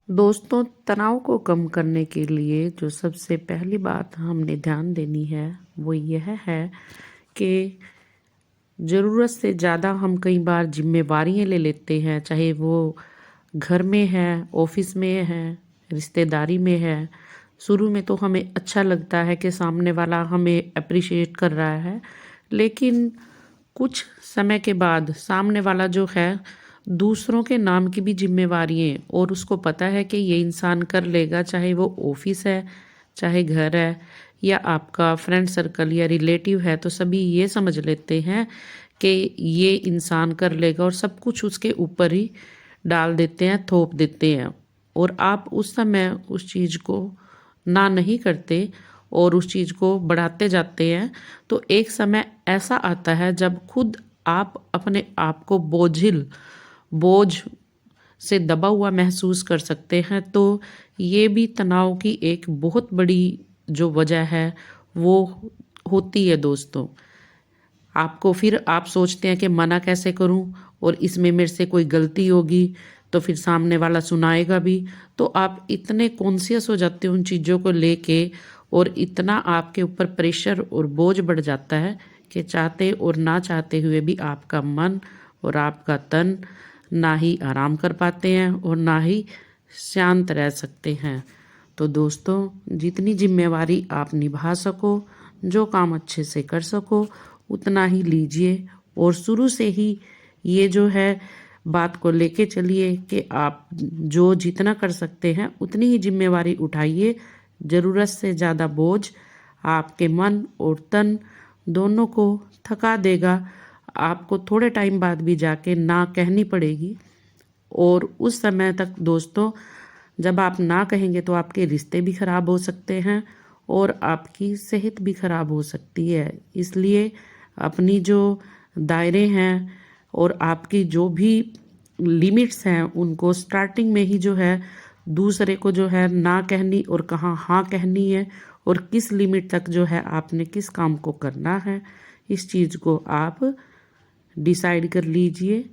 दोस्तों, तनाव को कम करने के लिए जो सबसे पहली बात हमने ध्यान देनी है वो यह है कि ज़रूरत से ज़्यादा हम कई बार जिम्मेवारियां ले लेते हैं, चाहे वो घर में है, ऑफिस में है, रिश्तेदारी में है। शुरू में तो हमें अच्छा लगता है कि सामने वाला हमें अप्रिशिएट कर रहा है, लेकिन कुछ समय के बाद सामने वाला जो है दूसरों के नाम की भी जिम्मेवारी है और उसको पता है कि ये इंसान कर लेगा, चाहे वो ऑफिस है, चाहे घर है या आपका फ्रेंड सर्कल या रिलेटिव है, तो सभी ये समझ लेते हैं कि ये इंसान कर लेगा और सब कुछ उसके ऊपर ही डाल देते हैं, थोप देते हैं। और आप उस समय उस चीज़ को ना नहीं करते और उस चीज़ को बढ़ाते जाते हैं, तो एक समय ऐसा आता है जब खुद आप अपने आप को बोझ से दबा हुआ महसूस कर सकते हैं। तो ये भी तनाव की एक बहुत बड़ी जो वजह है वो होती है दोस्तों। आपको फिर आप सोचते हैं कि मना कैसे करूं और इसमें मेरे से कोई गलती होगी तो फिर सामने वाला सुनाएगा भी। तो आप इतने कॉन्शियस हो जाते हो उन चीज़ों को लेके और इतना आपके ऊपर प्रेशर और बोझ बढ़ जाता है कि चाहते और ना चाहते हुए भी आपका मन और आपका तन ना ही आराम कर पाते हैं और ना ही शांत रह सकते हैं। तो दोस्तों, जितनी जिम्मेवारी आप निभा सको, जो काम अच्छे से कर सको, उतना ही लीजिए और शुरू से ही ये जो है बात को लेके चलिए कि आप जो जितना कर सकते हैं उतनी ही जिम्मेवारी उठाइए। ज़रूरत से ज़्यादा बोझ आपके मन और तन दोनों को थका देगा। आपको थोड़े टाइम बाद भी जाके ना कहनी पड़ेगी और उस समय तक दोस्तों, जब आप ना कहेंगे तो आपके रिश्ते भी खराब हो सकते हैं और आपकी सेहत भी खराब हो सकती है। इसलिए अपनी जो दायरे हैं और आपकी जो भी लिमिट्स हैं उनको स्टार्टिंग में ही जो है दूसरे को जो है ना कहनी और कहाँ हाँ कहनी है और किस लिमिट तक जो है आपने किस काम को करना है, इस चीज़ को आप डिसाइड कर लीजिए।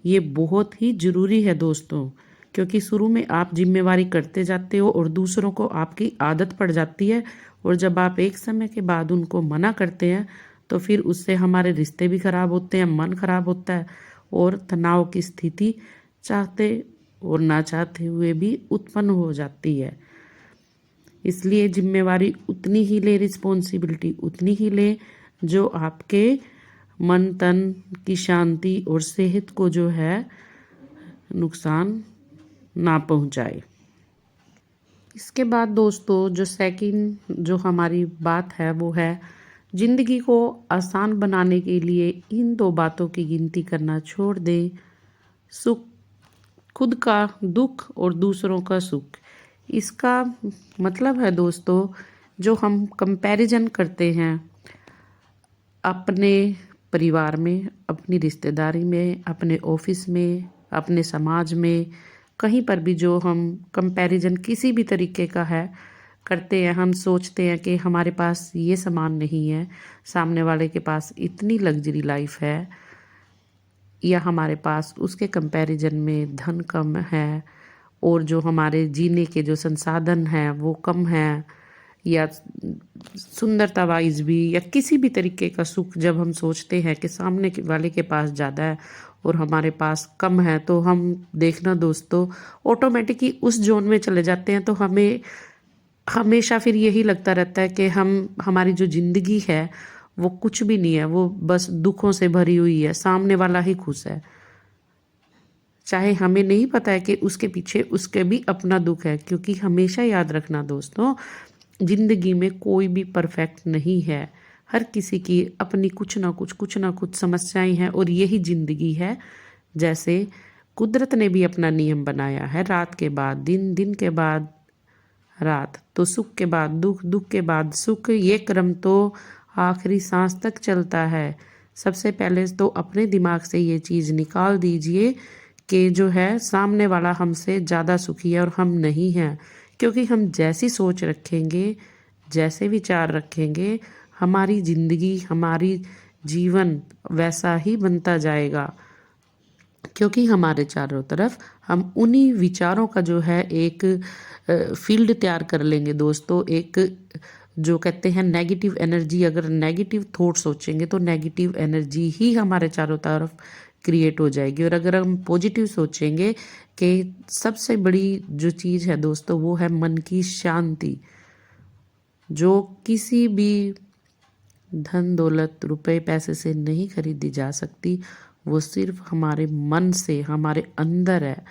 ये बहुत ही ज़रूरी है दोस्तों, क्योंकि शुरू में आप जिम्मेवारी करते जाते हो और दूसरों को आपकी आदत पड़ जाती है और जब आप एक समय के बाद उनको मना करते हैं तो फिर उससे हमारे रिश्ते भी खराब होते हैं, मन खराब होता है और तनाव की स्थिति चाहते और ना चाहते हुए भी उत्पन्न हो जाती है। इसलिए जिम्मेवारी उतनी ही ले, रिस्पॉन्सिबिलिटी उतनी ही ले जो आपके मन तन की शांति और सेहत को जो है नुकसान ना पहुंचाए। इसके बाद दोस्तों, जो सेकंड जो हमारी बात है वो है जिंदगी को आसान बनाने के लिए इन दो बातों की गिनती करना छोड़ दें। सुख, खुद का दुख और दूसरों का सुख। इसका मतलब है दोस्तों, जो हम कंपैरिजन करते हैं अपने परिवार में, अपनी रिश्तेदारी में, अपने ऑफिस में, अपने समाज में, कहीं पर भी जो हम कंपैरिजन किसी भी तरीके का है करते हैं, हम सोचते हैं कि हमारे पास ये सामान नहीं है, सामने वाले के पास इतनी लग्जरी लाइफ है, या हमारे पास उसके कंपैरिजन में धन कम है और जो हमारे जीने के जो संसाधन हैं वो कम हैं, या सुंदरता वाइज भी या किसी भी तरीके का सुख जब हम सोचते हैं कि सामने वाले के पास ज़्यादा है और हमारे पास कम है, तो हम देखना दोस्तों ऑटोमेटिकली उस जोन में चले जाते हैं। तो हमें हमेशा फिर यही लगता रहता है कि हमारी जो ज़िंदगी है वो कुछ भी नहीं है, वो बस दुखों से भरी हुई है, सामने वाला ही खुश है। चाहे हमें नहीं पता है कि उसके पीछे उसके भी अपना दुख है, क्योंकि हमेशा याद रखना दोस्तों, जिंदगी में कोई भी परफेक्ट नहीं है। हर किसी की अपनी कुछ ना कुछ समस्याएं हैं और यही जिंदगी है। जैसे कुदरत ने भी अपना नियम बनाया है, रात के बाद दिन, दिन के बाद रात, तो सुख के बाद दुख, दुख के बाद सुख, ये क्रम तो आखिरी सांस तक चलता है। सबसे पहले तो अपने दिमाग से ये चीज़ निकाल दीजिए कि जो है सामने वाला हमसे ज़्यादा सुखी है और हम नहीं हैं, क्योंकि हम जैसी सोच रखेंगे, जैसे विचार रखेंगे, हमारी ज़िंदगी, हमारी जीवन वैसा ही बनता जाएगा। क्योंकि हमारे चारों तरफ हम उन्हीं विचारों का जो है एक फील्ड तैयार कर लेंगे दोस्तों। एक जो कहते हैं नेगेटिव एनर्जी, अगर नेगेटिव थॉट सोचेंगे तो नेगेटिव एनर्जी ही हमारे चारों तरफ क्रिएट हो जाएगी। और अगर हम पॉजिटिव सोचेंगे कि सबसे बड़ी जो चीज़ है दोस्तों वो है मन की शांति, जो किसी भी धन दौलत रुपए पैसे से नहीं खरीदी जा सकती। वो सिर्फ हमारे मन से, हमारे अंदर है,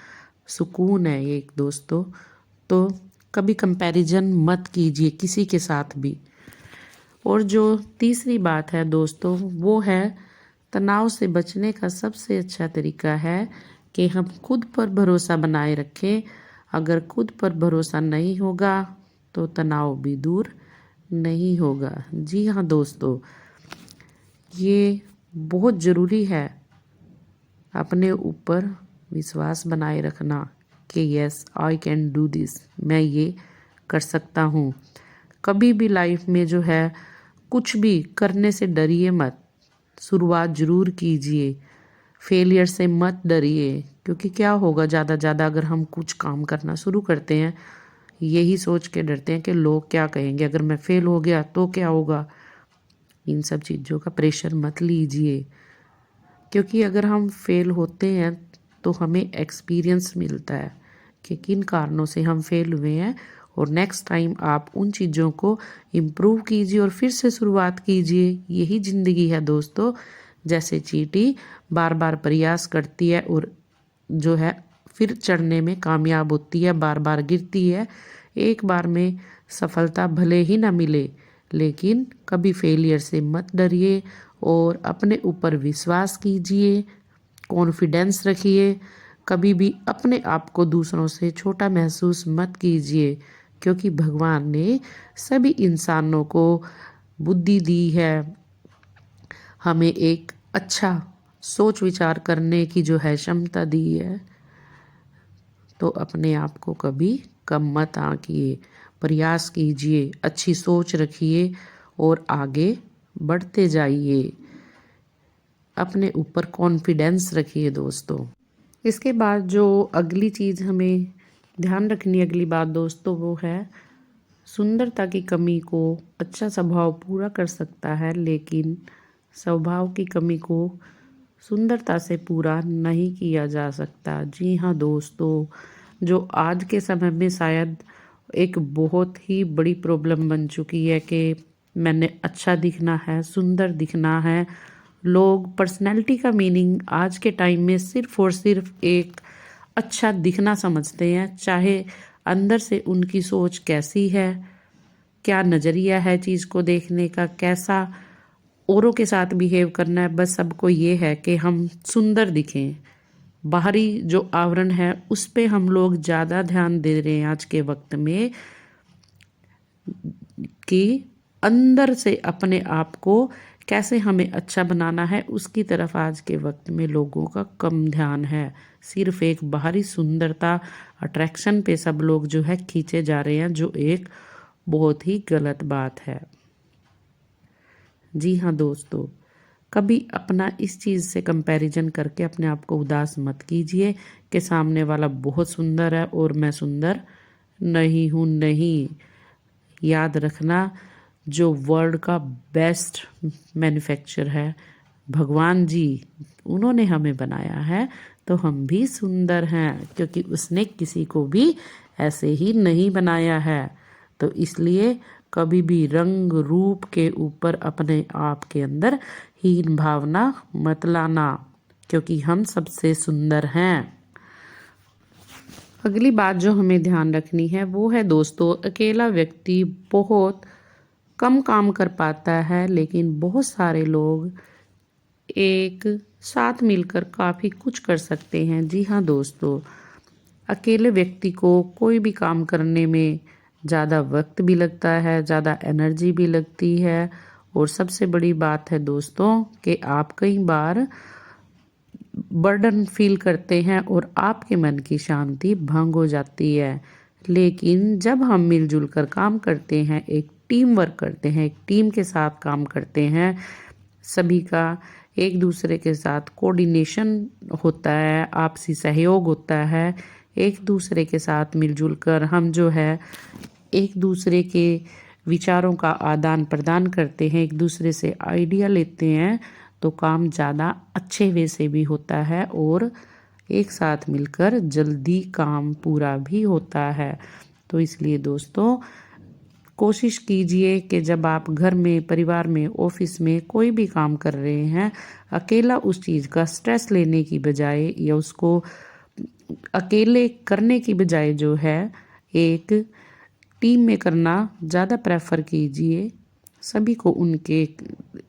सुकून है एक दोस्तों। तो कभी कंपैरिजन मत कीजिए किसी के साथ भी। और जो तीसरी बात है दोस्तों वो है तनाव से बचने का सबसे अच्छा तरीका है कि हम खुद पर भरोसा बनाए रखें। अगर खुद पर भरोसा नहीं होगा तो तनाव भी दूर नहीं होगा। जी हाँ दोस्तों, ये बहुत ज़रूरी है अपने ऊपर विश्वास बनाए रखना कि yes I can do this, मैं ये कर सकता हूँ। कभी भी लाइफ में जो है कुछ भी करने से डरिए मत, शुरुआत ज़रूर कीजिए। फेलियर से मत डरिए, क्योंकि क्या होगा ज़्यादा अगर हम कुछ काम करना शुरू करते हैं यही सोच के डरते हैं कि लोग क्या कहेंगे, अगर मैं फेल हो गया तो क्या होगा। इन सब चीज़ों का प्रेशर मत लीजिए, क्योंकि अगर हम फेल होते हैं तो हमें एक्सपीरियंस मिलता है कि किन कारणों से हम फेल हुए हैं। और नेक्स्ट टाइम आप उन चीज़ों को इम्प्रूव कीजिए और फिर से शुरुआत कीजिए। यही ज़िंदगी है दोस्तों। जैसे चींटी बार बार प्रयास करती है और जो है फिर चढ़ने में कामयाब होती है, बार बार गिरती है। एक बार में सफलता भले ही ना मिले, लेकिन कभी फेलियर से मत डरिए और अपने ऊपर विश्वास कीजिए, कॉन्फिडेंस रखिए। कभी भी अपने आप को दूसरों से छोटा महसूस मत कीजिए, क्योंकि भगवान ने सभी इंसानों को बुद्धि दी है, हमें एक अच्छा सोच विचार करने की जो है क्षमता दी है। तो अपने आप को कभी कम मत आंकिए, प्रयास कीजिए, अच्छी सोच रखिए और आगे बढ़ते जाइए। अपने ऊपर कॉन्फिडेंस रखिए दोस्तों। इसके बाद जो अगली चीज़ हमें ध्यान रखनी, अगली बात दोस्तों, वो है सुंदरता की कमी को अच्छा स्वभाव पूरा कर सकता है, लेकिन स्वभाव की कमी को सुंदरता से पूरा नहीं किया जा सकता। जी हाँ दोस्तों, जो आज के समय में शायद एक बहुत ही बड़ी प्रॉब्लम बन चुकी है कि मैंने अच्छा दिखना है, सुंदर दिखना है। लोग पर्सनैलिटी का मीनिंग आज के टाइम में सिर्फ और सिर्फ एक अच्छा दिखना समझते हैं, चाहे अंदर से उनकी सोच कैसी है, क्या नज़रिया है चीज़ को देखने का, कैसा औरों के साथ बिहेव करना है। बस सबको ये है कि हम सुंदर दिखें। बाहरी जो आवरण है उस पे हम लोग ज़्यादा ध्यान दे रहे हैं आज के वक्त में, कि अंदर से अपने आप को कैसे हमें अच्छा बनाना है उसकी तरफ आज के वक्त में लोगों का कम ध्यान है। सिर्फ एक बाहरी सुंदरता, अट्रैक्शन पे सब लोग जो है खींचे जा रहे हैं, जो एक बहुत ही गलत बात है। जी हाँ दोस्तों, कभी अपना इस चीज़ से कंपैरिजन करके अपने आप को उदास मत कीजिए कि सामने वाला बहुत सुंदर है और मैं सुंदर नहीं हूँ। नहीं, याद रखना, जो वर्ल्ड का बेस्ट मैन्युफैक्चर है भगवान जी, उन्होंने हमें बनाया है तो हम भी सुंदर हैं, क्योंकि उसने किसी को भी ऐसे ही नहीं बनाया है। तो इसलिए कभी भी रंग रूप के ऊपर अपने आप के अंदर हीन भावना मत लाना, क्योंकि हम सबसे सुंदर हैं। अगली बात जो हमें ध्यान रखनी है वो है दोस्तों, अकेला व्यक्ति बहुत कम काम कर पाता है, लेकिन बहुत सारे लोग एक साथ मिलकर काफ़ी कुछ कर सकते हैं। जी हाँ दोस्तों, अकेले व्यक्ति को कोई भी काम करने में ज़्यादा वक्त भी लगता है, ज़्यादा एनर्जी भी लगती है। और सबसे बड़ी बात है दोस्तों कि आप कई बार बर्डन फील करते हैं और आपके मन की शांति भंग हो जाती है। लेकिन जब हम मिलजुल कर काम करते हैं, एक टीम वर्क करते हैं, एक टीम के साथ काम करते हैं, सभी का एक दूसरे के साथ कोऑर्डिनेशन होता है, आपसी सहयोग होता है, एक दूसरे के साथ मिलजुल कर हम जो है एक दूसरे के विचारों का आदान प्रदान करते हैं, एक दूसरे से आइडिया लेते हैं, तो काम ज़्यादा अच्छे वे से भी होता है और एक साथ मिलकर जल्दी काम पूरा भी होता है। तो इसलिए दोस्तों कोशिश कीजिए कि जब आप घर में, परिवार में, ऑफिस में कोई भी काम कर रहे हैं, अकेला उस चीज़ का स्ट्रेस लेने की बजाय या उसको अकेले करने की बजाय जो है एक टीम में करना ज़्यादा प्रेफर कीजिए। सभी को उनके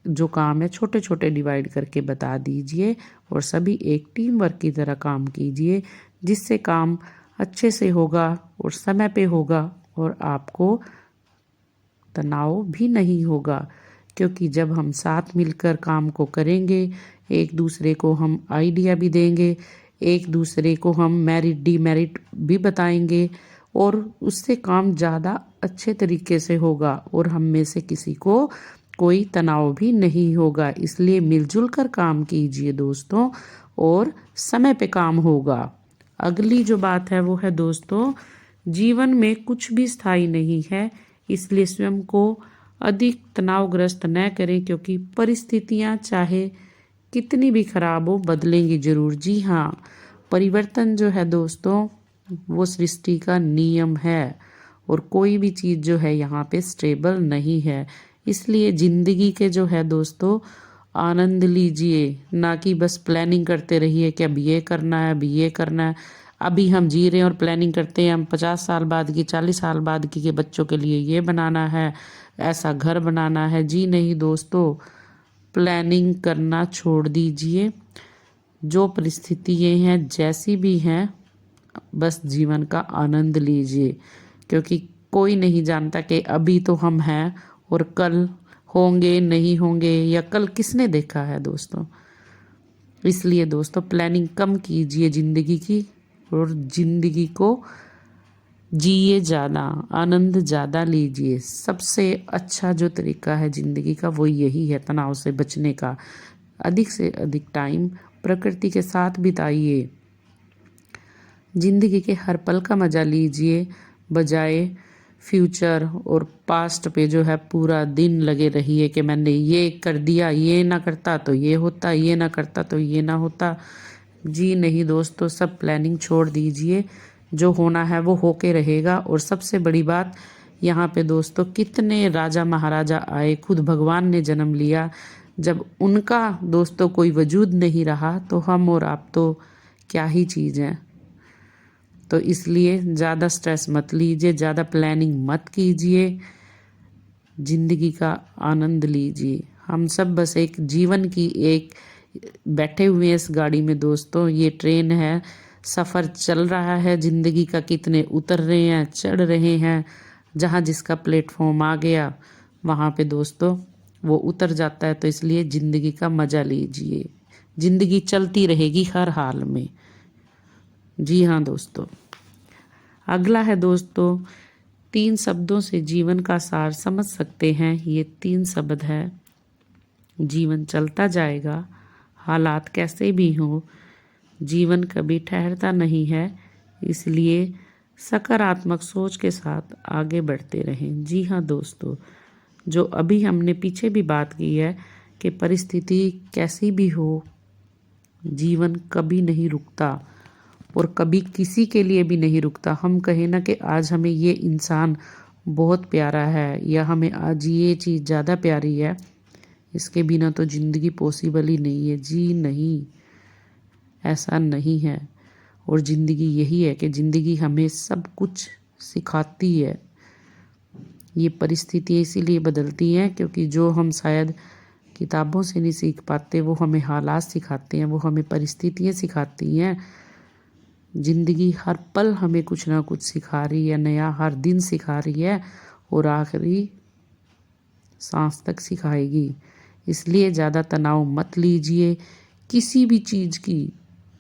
जो काम है छोटे छोटे डिवाइड करके बता दीजिए और सभी एक टीम वर्क की तरह काम कीजिए, जिससे काम अच्छे से होगा और समय पे होगा और आपको तनाव भी नहीं होगा। क्योंकि जब हम साथ मिलकर काम को करेंगे, एक दूसरे को हम आइडिया भी देंगे, एक दूसरे को हम मेरिट डीमेरिट भी बताएंगे और उससे काम ज़्यादा अच्छे तरीके से होगा और हम में से किसी को कोई तनाव भी नहीं होगा। इसलिए मिलजुल कर काम कीजिए दोस्तों और समय पे काम होगा। अगली जो बात है वो है दोस्तों, जीवन में कुछ भी स्थायी नहीं है, इसलिए स्वयं को अधिक तनावग्रस्त न करें, क्योंकि परिस्थितियां चाहे कितनी भी खराब हो बदलेंगी जरूर। जी हाँ, परिवर्तन जो है दोस्तों वो सृष्टि का नियम है और कोई भी चीज़ जो है यहाँ पे स्टेबल नहीं है। इसलिए ज़िंदगी के जो है दोस्तों आनंद लीजिए, ना कि बस प्लानिंग करते रहिए कि अब ये करना है, अब ये करना है। अभी हम जी रहे हैं और प्लानिंग करते हैं हम 50 साल बाद की, 40 साल बाद की, के बच्चों के लिए ये बनाना है, ऐसा घर बनाना है। जी नहीं दोस्तों, प्लानिंग करना छोड़ दीजिए। जो परिस्थितियाँ हैं जैसी भी हैं, बस जीवन का आनंद लीजिए, क्योंकि कोई नहीं जानता कि अभी तो हम हैं और कल होंगे नहीं होंगे, या कल किसने देखा है दोस्तों। इसलिए दोस्तों प्लानिंग कम कीजिए ज़िंदगी की और ज़िंदगी को जिए ज़्यादा, आनंद ज़्यादा लीजिए। सबसे अच्छा जो तरीका है ज़िंदगी का वो यही है, तनाव से बचने का। अधिक से अधिक टाइम प्रकृति के साथ बिताइए, ज़िंदगी के हर पल का मज़ा लीजिए, बजाय फ्यूचर और पास्ट पे जो है पूरा दिन लगे रहिए कि मैंने ये कर दिया, ये ना करता तो ये होता, ये ना करता तो ये ना होता। जी नहीं दोस्तों, सब प्लानिंग छोड़ दीजिए, जो होना है वो होके रहेगा। और सबसे बड़ी बात यहाँ पे दोस्तों, कितने राजा महाराजा आए, खुद भगवान ने जन्म लिया, जब उनका दोस्तों कोई वजूद नहीं रहा तो हम और आप तो क्या ही चीज़ हैं। तो इसलिए ज़्यादा स्ट्रेस मत लीजिए, ज़्यादा प्लानिंग मत कीजिए, ज़िंदगी का आनंद लीजिए। हम सब बस एक जीवन की एक बैठे हुए हैं इस गाड़ी में दोस्तों, ये ट्रेन है, सफ़र चल रहा है ज़िंदगी का। कितने उतर रहे हैं, चढ़ रहे हैं, जहाँ जिसका प्लेटफॉर्म आ गया वहाँ पे दोस्तों वो उतर जाता है। तो इसलिए ज़िंदगी का मज़ा लीजिए, ज़िंदगी चलती रहेगी हर हाल में। जी हाँ दोस्तों, अगला है दोस्तों, 3 शब्दों से जीवन का सार समझ सकते हैं। ये 3 शब्द है, जीवन चलता जाएगा, हालात कैसे भी हों, जीवन कभी ठहरता नहीं है, इसलिए सकारात्मक सोच के साथ आगे बढ़ते रहें। जी हाँ दोस्तों, जो अभी हमने पीछे भी बात की है कि परिस्थिति कैसी भी हो, जीवन कभी नहीं रुकता और कभी किसी के लिए भी नहीं रुकता। हम कहें ना कि आज हमें ये इंसान बहुत प्यारा है या हमें आज ये चीज़ ज़्यादा प्यारी है, इसके बिना तो ज़िंदगी पॉसिबल ही नहीं है। जी नहीं, ऐसा नहीं है। और ज़िंदगी यही है कि ज़िंदगी हमें सब कुछ सिखाती है। ये परिस्थितियाँ इसीलिए बदलती हैं क्योंकि जो हम शायद किताबों से नहीं सीख पाते वो हमें हालात सिखाते हैं, वो हमें परिस्थितियाँ सिखाती हैं। ज़िंदगी हर पल हमें कुछ ना कुछ सिखा रही है, नया हर दिन सिखा रही है और आखिरी सांस तक सिखाएगी। इसलिए ज़्यादा तनाव मत लीजिए किसी भी चीज़ की,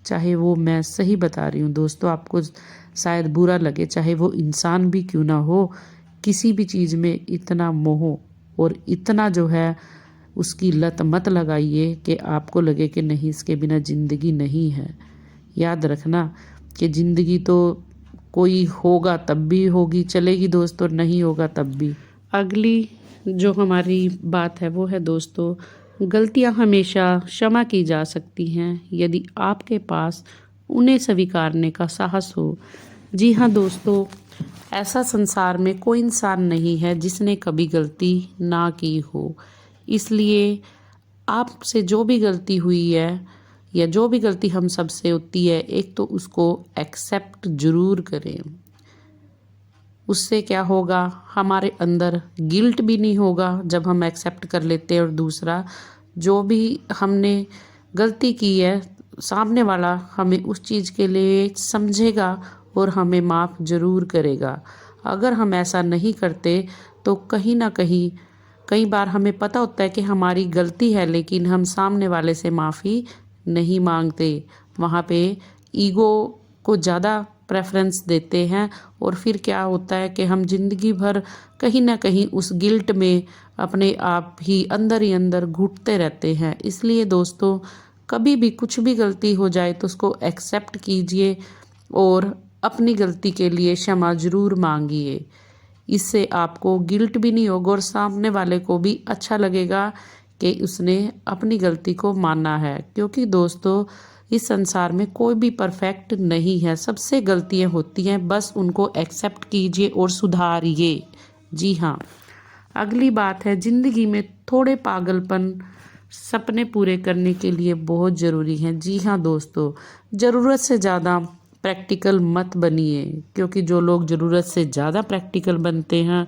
चाहे वो, मैं सही बता रही हूँ दोस्तों, आपको शायद बुरा लगे, चाहे वो इंसान भी क्यों ना हो, किसी भी चीज़ में इतना मोह और इतना जो है उसकी लत मत लगाइए कि आपको लगे कि नहीं, इसके बिना ज़िंदगी नहीं है। याद रखना कि ज़िंदगी तो कोई होगा तब भी होगी, चलेगी दोस्तों, नहीं होगा तब भी। अगली जो हमारी बात है वो है दोस्तों, गलतियां हमेशा क्षमा की जा सकती हैं यदि आपके पास उन्हें स्वीकारने का साहस हो। जी हाँ दोस्तों, ऐसा संसार में कोई इंसान नहीं है जिसने कभी गलती ना की हो। इसलिए आपसे जो भी गलती हुई है या जो भी गलती हम सबसे होती है, एक तो उसको एक्सेप्ट ज़रूर करें। उससे क्या होगा, हमारे अंदर गिल्ट भी नहीं होगा जब हम एक्सेप्ट कर लेते हैं। और दूसरा, जो भी हमने गलती की है, सामने वाला हमें उस चीज़ के लिए समझेगा और हमें माफ़ ज़रूर करेगा। अगर हम ऐसा नहीं करते तो कहीं ना कहीं कई बार हमें पता होता है कि हमारी गलती है, लेकिन हम सामने वाले से माफ़ी नहीं मांगते। वहाँ पे ईगो को ज़्यादा प्रेफरेंस देते हैं और फिर क्या होता है कि हम ज़िंदगी भर कहीं ना कहीं उस गिल्ट में अपने आप ही अंदर घुटते रहते हैं। इसलिए दोस्तों, कभी भी कुछ भी गलती हो जाए तो उसको एक्सेप्ट कीजिए और अपनी गलती के लिए क्षमा ज़रूर मांगिए। इससे आपको गिल्ट भी नहीं होगा और सामने वाले को भी अच्छा लगेगा कि उसने अपनी गलती को माना है। क्योंकि दोस्तों, इस संसार में कोई भी परफेक्ट नहीं है, सबसे गलतियां होती हैं, बस उनको एक्सेप्ट कीजिए और सुधारिए। जी हाँ, अगली बात है, ज़िंदगी में थोड़े पागलपन सपने पूरे करने के लिए बहुत ज़रूरी हैं। जी हाँ दोस्तों, ज़रूरत से ज़्यादा प्रैक्टिकल मत बनिए, क्योंकि जो लोग ज़रूरत से ज़्यादा प्रैक्टिकल बनते हैं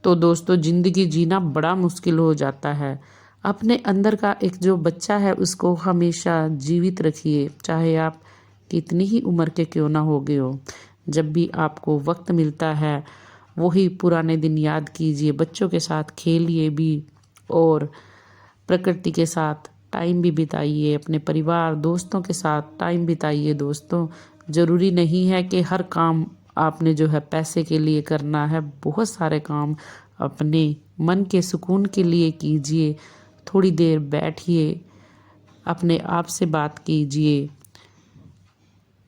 तो दोस्तों ज़िंदगी जीना बड़ा मुश्किल हो जाता है। अपने अंदर का एक जो बच्चा है उसको हमेशा जीवित रखिए, चाहे आप कितनी ही उम्र के क्यों ना हो गए हो। जब भी आपको वक्त मिलता है वही पुराने दिन याद कीजिए, बच्चों के साथ खेलिए भी और प्रकृति के साथ टाइम भी बिताइए, अपने परिवार दोस्तों के साथ टाइम बिताइए। दोस्तों, ज़रूरी नहीं है कि हर काम आपने जो है पैसे के लिए करना है, बहुत सारे काम अपने मन के सुकून के लिए कीजिए। थोड़ी देर बैठिए, अपने आप से बात कीजिए,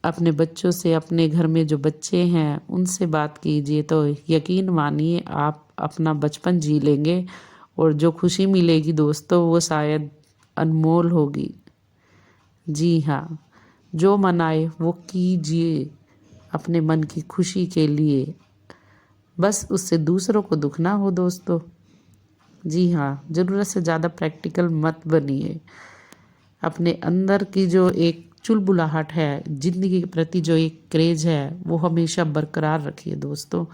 अपने बच्चों से, अपने घर में जो बच्चे हैं उनसे बात कीजिए, तो यकीन मानिए आप अपना बचपन जी लेंगे और जो खुशी मिलेगी दोस्तों वो शायद अनमोल होगी। जी हाँ, जो मन आए वो कीजिए अपने मन की खुशी के लिए, बस उससे दूसरों को दुख ना हो दोस्तों। जी हाँ, ज़रूरत से ज़्यादा प्रैक्टिकल मत बनिए। अपने अंदर की जो एक चुलबुलाहट है, ज़िंदगी के प्रति जो एक क्रेज़ है, वो हमेशा बरकरार रखिए दोस्तों,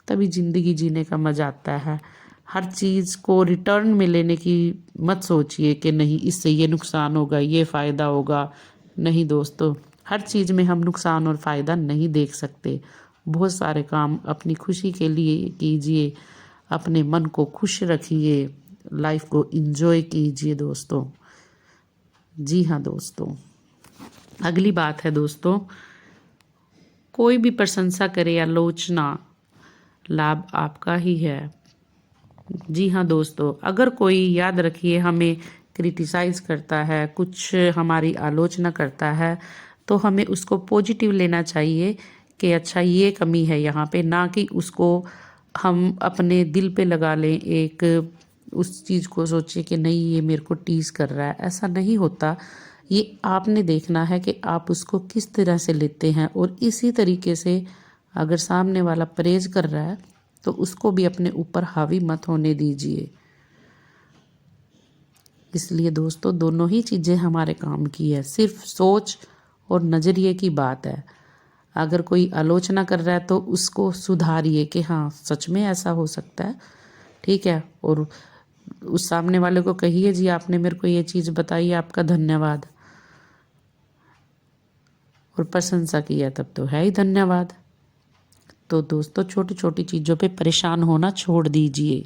तभी ज़िंदगी जीने का मज़ा आता है। हर चीज़ को रिटर्न में लेने की मत सोचिए कि नहीं इससे ये नुकसान होगा, ये फ़ायदा होगा। नहीं दोस्तों, हर चीज़ में हम नुकसान और फ़ायदा नहीं देख सकते। बहुत सारे काम अपनी खुशी के लिए कीजिए, अपने मन को खुश रखिए, लाइफ को एंजॉय कीजिए दोस्तों। जी हाँ दोस्तों, अगली बात है दोस्तों, कोई भी प्रशंसा करे या आलोचना, लाभ आपका ही है। जी हाँ दोस्तों, अगर कोई, याद रखिए, हमें क्रिटिसाइज़ करता है, कुछ हमारी आलोचना करता है, तो हमें उसको पॉजिटिव लेना चाहिए कि अच्छा ये कमी है यहाँ पे, ना कि उसको हम अपने दिल पे लगा लें, एक उस चीज़ को सोचे कि नहीं ये मेरे को टीज़ कर रहा है। ऐसा नहीं होता। ये आपने देखना है कि आप उसको किस तरह से लेते हैं, और इसी तरीके से अगर सामने वाला परहेज कर रहा है तो उसको भी अपने ऊपर हावी मत होने दीजिए। इसलिए दोस्तों, दोनों ही चीज़ें हमारे काम की है, सिर्फ सोच और नज़रिए की बात है। अगर कोई आलोचना कर रहा है तो उसको सुधारिए कि हाँ सच में ऐसा हो सकता है, ठीक है, और उस सामने वाले को कहिए जी आपने मेरे को ये चीज़ बताई, आपका धन्यवाद। और प्रशंसा किया तब तो है ही धन्यवाद। तो दोस्तों, छोटी छोटी चीज़ों पे परेशान होना छोड़ दीजिए।